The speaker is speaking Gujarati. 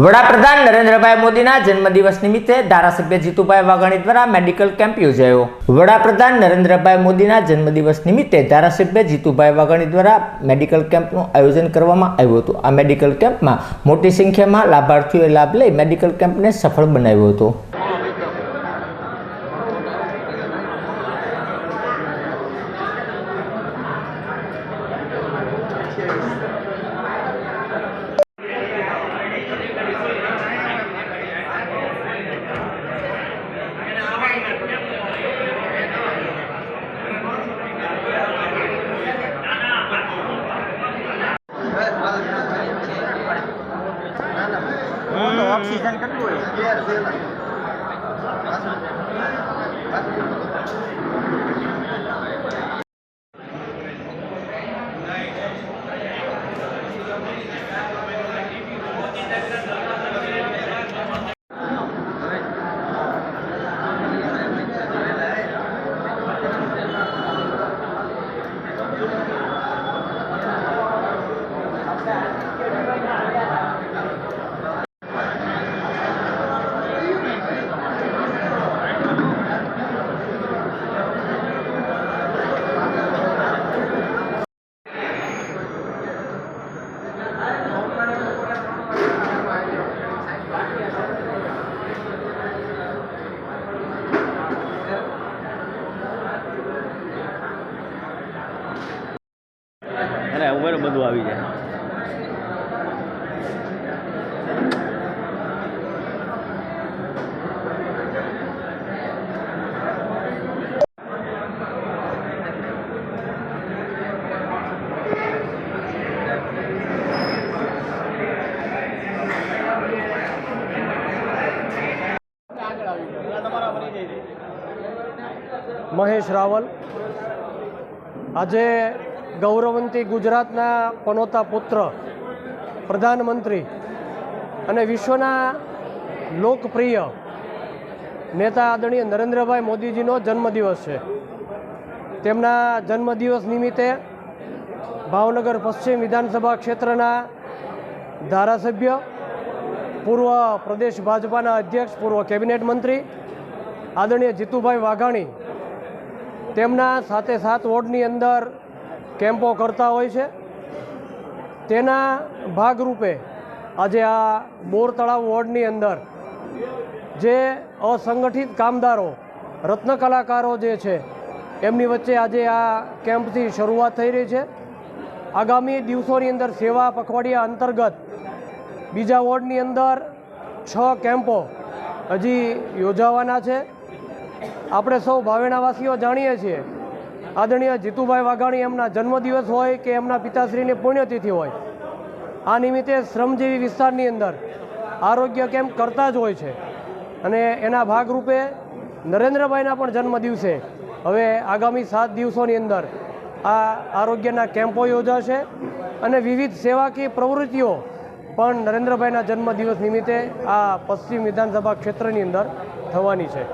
વડાપ્રધાન નરેન્દ્રભાઈ મોદીના જન્મદિવસ નિમિત્તે ધારાસભ્ય જીતુભાઈ વાઘાણી દ્વારા મેડિકલ કેમ્પ યોજાયો। વડાપ્રધાન નરેન્દ્રભાઈ મોદીના જન્મદિવસ નિમિત્તે ધારાસભ્ય જીતુભાઈ વાઘાણી દ્વારા મેડિકલ કેમ્પનું આયોજન કરવામાં આવ્યું હતું। આ મેડિકલ કેમ્પમાં મોટી સંખ્યામાં લાભાર્થીઓએ લાભ લઈ મેડિકલ કેમ્પને સફળ બનાવ્યો હતો। ऑक्सीजन કેટલું હોય અને ઉપર બધું આવી જાય। મહેશ રાવલ આજે ગૌરવંતી ગુજરાતના પનોતા પુત્ર પ્રધાનમંત્રી અને વિશ્વના લોકપ્રિય નેતા આદરણીય નરેન્દ્રભાઈ મોદીજીનો જન્મદિવસ છે। તેમના જન્મદિવસ નિમિત્તે ભાવનગર પશ્ચિમ વિધાનસભા ક્ષેત્રના ધારાસભ્ય, પૂર્વ પ્રદેશ ભાજપાના અધ્યક્ષ, પૂર્વ કેબિનેટ મંત્રી આદરણીય જીતુભાઈ વાઘાણી તેમના 7 વોર્ડની અંદર કેમ્પો કરતા હોય છે। તેના ભાગરૂપે આજે આ બોર તળાવ વોર્ડની અંદર જે અસંગઠિત કામદારો, રત્ન કલાકારો જે છે એમની વચ્ચે આજે આ કેમ્પથી શરૂઆત થઈ રહી છે। આગામી દિવસોની અંદર સેવા પખવાડિયા અંતર્ગત બીજા વોર્ડની અંદર 6 કેમ્પો હજી યોજાવાના છે। આપણે સૌ ભાવેણાવાસીઓ જાણીએ છીએ આદરણીય જીતુભાઈ વાઘાણી એમના જન્મદિવસ હોય કે એમના પિતાશ્રીની પુણ્યતિથિ હોય, આ નિમિત્તે શ્રમજીવી વિસ્તારની અંદર આરોગ્ય કેમ્પ કરતા જ હોય છે અને એના ભાગરૂપે નરેન્દ્રભાઈના પણ જન્મદિવસે હવે આગામી 7 દિવસોની અંદર આ આરોગ્યના કેમ્પો યોજાશે અને વિવિધ સેવાકીય પ્રવૃત્તિઓ પણ નરેન્દ્રભાઈના જન્મદિવસ નિમિત્તે આ પશ્ચિમ વિધાનસભા ક્ષેત્રની અંદર થવાની છે।